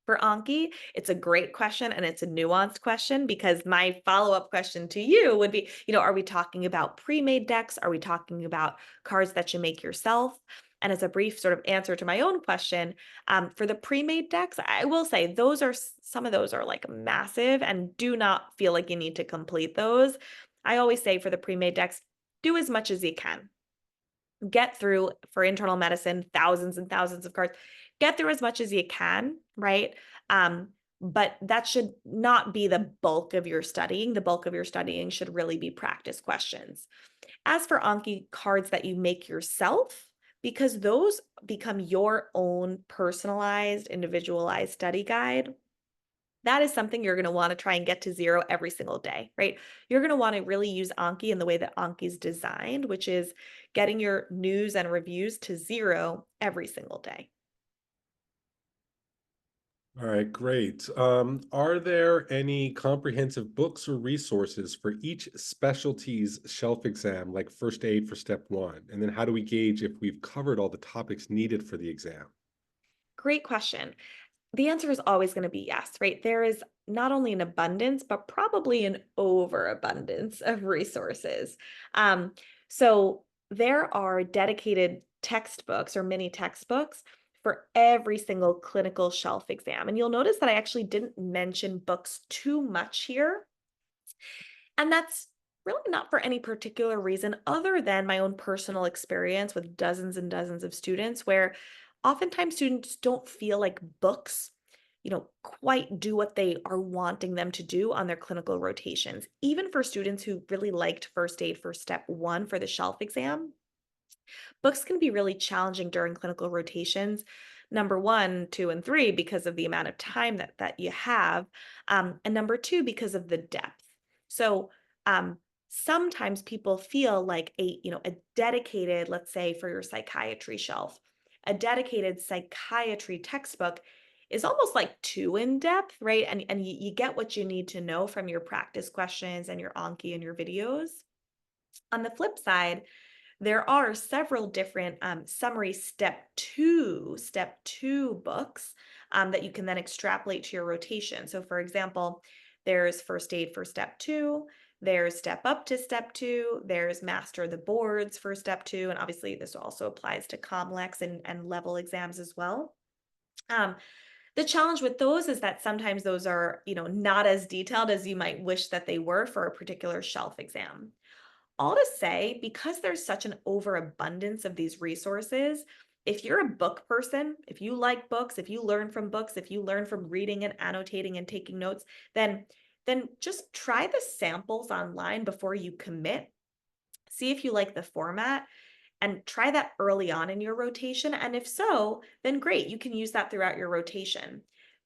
For Anki, it's a great question and it's a nuanced question because my follow-up question to you would be, are we talking about pre-made decks? Are we talking about cards that you make yourself? And as a brief sort of answer to my own question, for the pre-made decks, I will say some of those are like massive and do not feel like you need to complete those. I always say for the pre-made decks, do as much as you can. Get through for internal medicine, thousands and thousands of cards. Get through as much as you can, right? But that should not be the bulk of your studying. The bulk of your studying should really be practice questions. As for Anki cards that you make yourself, because those become your own personalized, individualized study guide, that is something you're going to want to try and get to zero every single day, right? You're going to want to really use Anki in the way that Anki is designed, which is getting your news and reviews to zero every single day. All right, great. Are there any comprehensive books or resources for each specialty's shelf exam, like first aid for step one? And then how do we gauge if we've covered all the topics needed for the exam? Great question. The answer is always going to be yes, right? There is not only an abundance, but probably an overabundance of resources. Um, so there are dedicated textbooks or mini textbooks for every single clinical shelf exam. And you'll notice that I actually didn't mention books too much here. And that's really not for any particular reason other than my own personal experience with dozens and dozens of students, where oftentimes students don't feel like books, quite do what they are wanting them to do on their clinical rotations. Even for students who really liked first aid for step one for the shelf exam, books can be really challenging during clinical rotations. Number one, two, and three, because of the amount of time that you have, and number two, because of the depth. So sometimes people feel like a dedicated, let's say for your psychiatry shelf, a dedicated psychiatry textbook is almost like too in depth, right? And you get what you need to know from your practice questions and your Anki and your videos. On the flip side, there are several different summary step two books that you can then extrapolate to your rotation. So for example, there's first aid for step two, there's step up to step two, there's master the boards for step two, and obviously this also applies to COMLEX and level exams as well. Um, the challenge with those is that sometimes those are, not as detailed as you might wish that they were for a particular shelf exam. All to say, because there's such an overabundance of these resources, if you're a book person, if you like books, if you learn from books, if you learn from reading and annotating and taking notes, then just try the samples online before you commit. See if you like the format and try that early on in your rotation. And if so, then great, you can use that throughout your rotation.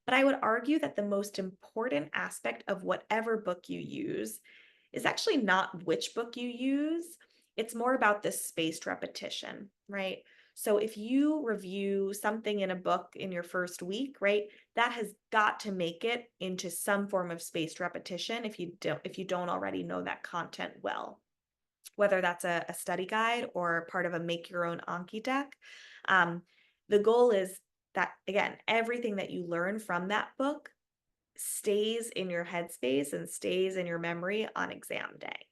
But I would argue that the most important aspect of whatever book you use is actually not which book you use. It's more about the spaced repetition, right? So if you review something in a book in your first week, right, that has got to make it into some form of spaced repetition if you don't already know that content well, whether that's a study guide or part of a make your own Anki deck. Um, the goal is that, again, everything that you learn from that book stays in your headspace and stays in your memory on exam day.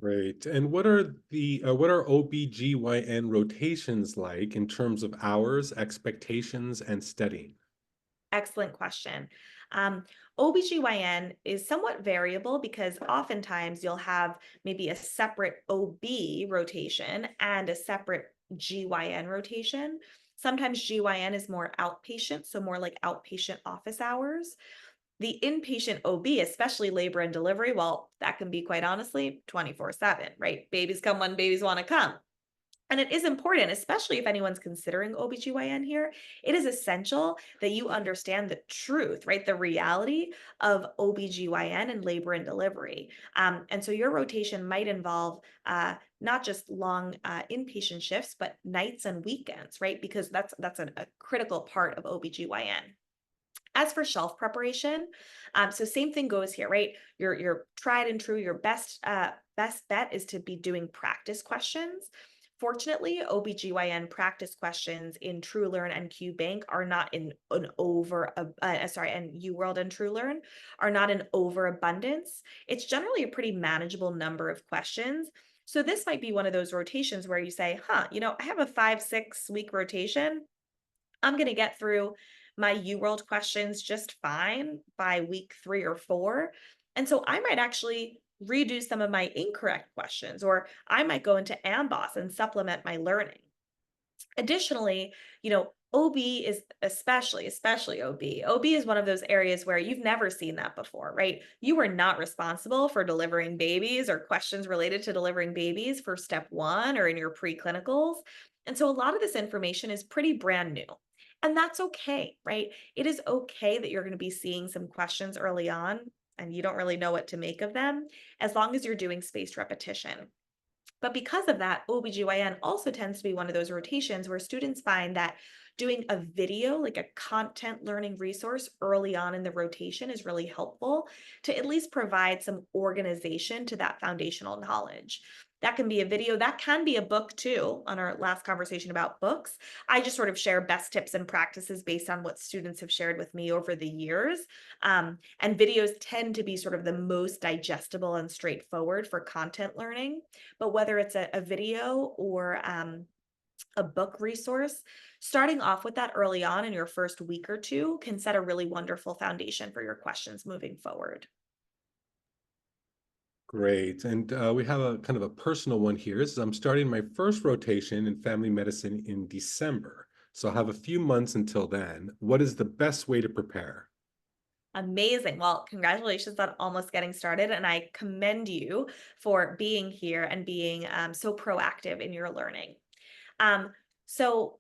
Great. And what are OBGYN rotations like in terms of hours, expectations, and studying? Excellent question. Um, OBGYN is somewhat variable because oftentimes you'll have maybe a separate OB rotation and a separate GYN rotation. Sometimes GYN is more outpatient, so more like outpatient office hours. The inpatient OB, especially labor and delivery, well, that can be quite honestly 24/7, right? Babies come when babies want to come. And it is important, especially if anyone's considering OBGYN here, it is essential that you understand the truth, right? The reality of OBGYN and labor and delivery. And so your rotation might involve not just long inpatient shifts, but nights and weekends, right? Because that's a critical part of OBGYN. As for shelf preparation, so same thing goes here, right? Your tried and true, your best bet is to be doing practice questions. Fortunately, OBGYN practice questions in TrueLearn and QBank are not in an and UWorld and TrueLearn are not in overabundance. It's generally a pretty manageable number of questions. So this might be one of those rotations where you say, I have a 5, 6 week rotation. I'm going to get through my UWorld questions just fine by week 3 or 4. And so I might actually redo some of my incorrect questions, or I might go into AMBOSS and supplement my learning. Additionally, OB is especially OB. OB is one of those areas where you've never seen that before, right? You are not responsible for delivering babies or questions related to delivering babies for step 1 or in your preclinicals. And so a lot of this information is pretty brand new. And that's okay, right? It is okay that you're going to be seeing some questions early on and you don't really know what to make of them, as long as you're doing spaced repetition. But because of that, OBGYN also tends to be one of those rotations where students find that doing a video, like a content learning resource early on in the rotation, is really helpful to at least provide some organization to that foundational knowledge. That can be a video, that can be a book too, on our last conversation about books. I just sort of share best tips and practices based on what students have shared with me over the years. And videos tend to be sort of the most digestible and straightforward for content learning. But whether it's a video or a book resource, starting off with that early on in your first week or two can set a really wonderful foundation for your questions moving forward. Great. And we have a kind of a personal one here. So I'm starting my first rotation in family medicine in December. So I'll have a few months until then. What is the best way to prepare? Amazing. Well, congratulations on almost getting started. And I commend you for being here and being so proactive in your learning. Um, so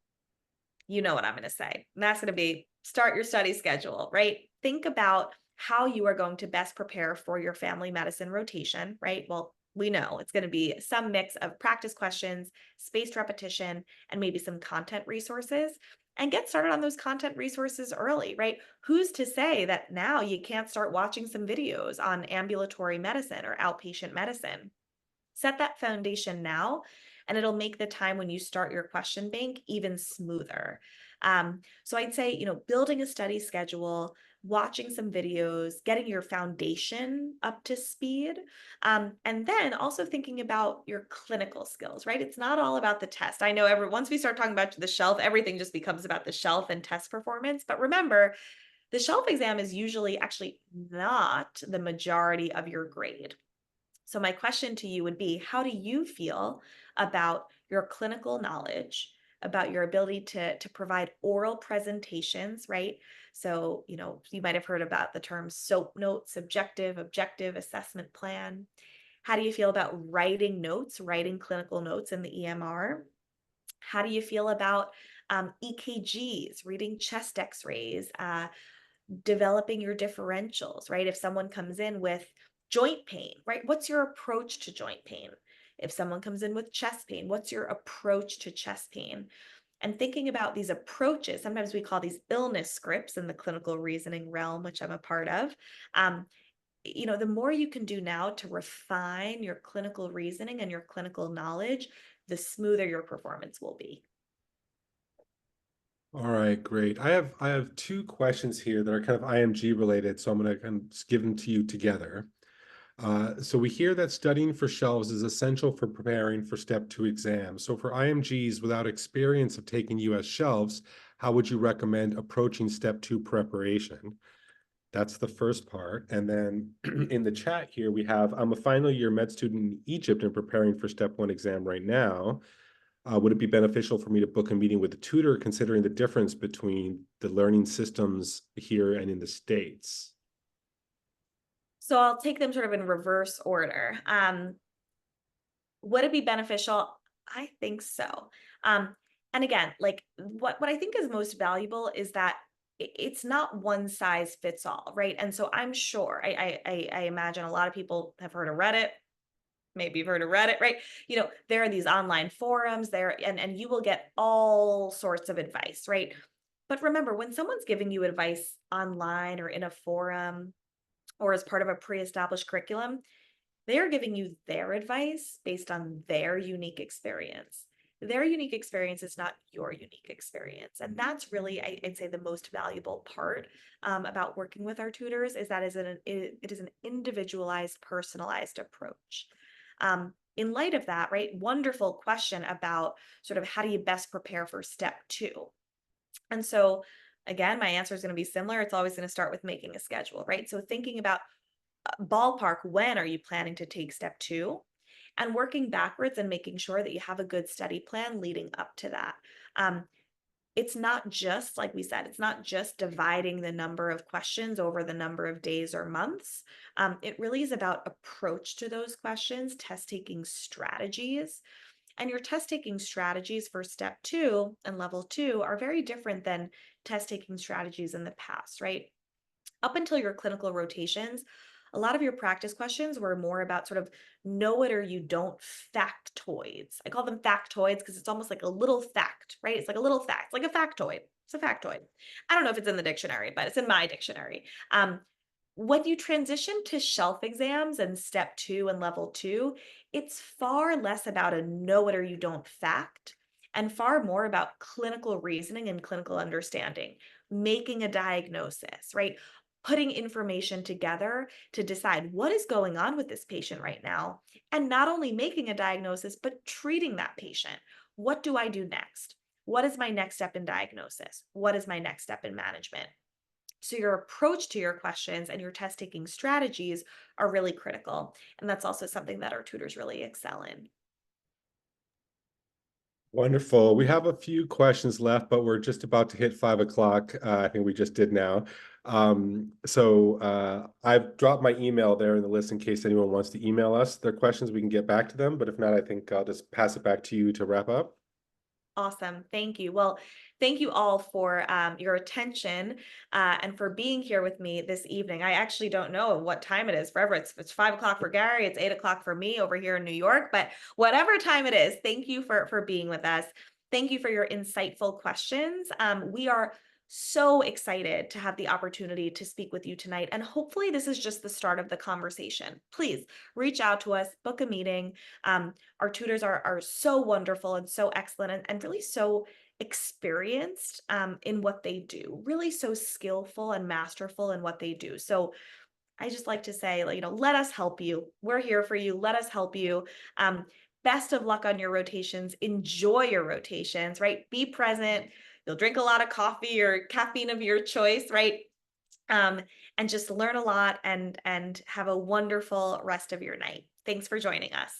you know what I'm going to say. And that's going to be start your study schedule, right? Think about how you are going to best prepare for your family medicine rotation, right? Well, we know it's going to be some mix of practice questions, spaced repetition, and maybe some content resources. And get started on those content resources early, right? Who's to say that now you can't start watching some videos on ambulatory medicine or outpatient medicine? Set that foundation now, and it'll make the time when you start your question bank even smoother. So I'd say, building a study schedule, watching some videos, getting your foundation up to speed, and then also thinking about your clinical skills, right? It's not all about the test. I know once we start talking about the shelf, everything just becomes about the shelf and test performance. But remember, the shelf exam is usually actually not the majority of your grade. So my question to you would be, how do you feel about your clinical knowledge, about your ability to provide oral presentations, right? So, you might have heard about the terms SOAP note, subjective, objective assessment plan. How do you feel about writing notes, writing clinical notes in the EMR? How do you feel about EKGs, reading chest x-rays, developing your differentials, right? If someone comes in with joint pain, right? What's your approach to joint pain? If someone comes in with chest pain, what's your approach to chest pain? And thinking about these approaches, sometimes we call these illness scripts in the clinical reasoning realm, which I'm a part of. The more you can do now to refine your clinical reasoning and your clinical knowledge, the smoother your performance will be. All right, great. I have two questions here that are kind of IMG related, so I'm going to kind of give them to you together. So we hear that studying for shelves is essential for preparing for step 2 exams. So for IMGs without experience of taking US shelves, How would you recommend approaching step 2 preparation? That's the first part. And then in the chat here, we have, I'm a final year med student in Egypt and preparing for step 1 exam right now. Would it be beneficial for me to book a meeting with a tutor, considering the difference between the learning systems here and in the States? So I'll take them sort of in reverse order. Would it be beneficial? I think so. Um, and again, like what I think is most valuable is that it's not one size fits all, right? And so I'm sure I imagine a lot of people have heard of Reddit. Maybe you've heard of Reddit, right? There are these online forums there, and you will get all sorts of advice, right? But remember, when someone's giving you advice online or in a forum or as part of a pre-established curriculum, they are giving you their advice based on their unique experience. Their unique experience is not your unique experience. And that's really, I'd say, the most valuable part about working with our tutors is that it is an individualized, personalized approach. In light of that, right, wonderful question about sort of how do you best prepare for step 2? And so, again, my answer is going to be similar. It's always going to start with making a schedule, right? So thinking about ballpark, when are you planning to take step 2, and working backwards and making sure that you have a good study plan leading up to that. um, it's not just, like we said, it's not just dividing the number of questions over the number of days or months. It really is about approach to those questions, test taking strategies. And your test taking strategies for step 2 and level 2 are very different than test taking strategies in the past, right? Up until your clinical rotations, a lot of your practice questions were more about sort of know it or you don't factoids. I call them factoids because it's almost like a little fact, right? It's like a little fact, like a factoid. It's a factoid. I don't know if it's in the dictionary, but it's in my dictionary. When you transition to shelf exams and step 2 and level 2, it's far less about a know it or you don't fact and far more about clinical reasoning and clinical understanding, making a diagnosis, right? Putting information together to decide what is going on with this patient right now, and not only making a diagnosis, but treating that patient. What do I do next? What is my next step in diagnosis? What is my next step in management? So your approach to your questions and your test taking strategies are really critical. And that's also something that our tutors really excel in. Wonderful. We have a few questions left, but we're just about to hit 5 o'clock. I think we just did now. I've dropped my email there in the list in case anyone wants to email us their questions. We can get back to them. But if not, I think I'll just pass it back to you to wrap up. Awesome. Thank you. Well, thank you all for your attention and for being here with me this evening. I actually don't know what time it is forever. It's 5 o'clock for Gary. It's 8 o'clock for me over here in New York. But whatever time it is, thank you for being with us. Thank you for your insightful questions. We are so excited to have the opportunity to speak with you tonight. And hopefully this is just the start of the conversation. Please reach out to us, book a meeting. Our tutors are so wonderful and so excellent and really so experienced in what they do, really so skillful and masterful in what they do. So I just like to say, like, let us help you. We're here for you. Let us help you. Um, Best of luck on your rotations. Enjoy your rotations, right? Be present. You'll drink a lot of coffee or caffeine of your choice, right? Um, and just learn a lot and have a wonderful rest of your night. Thanks for joining us.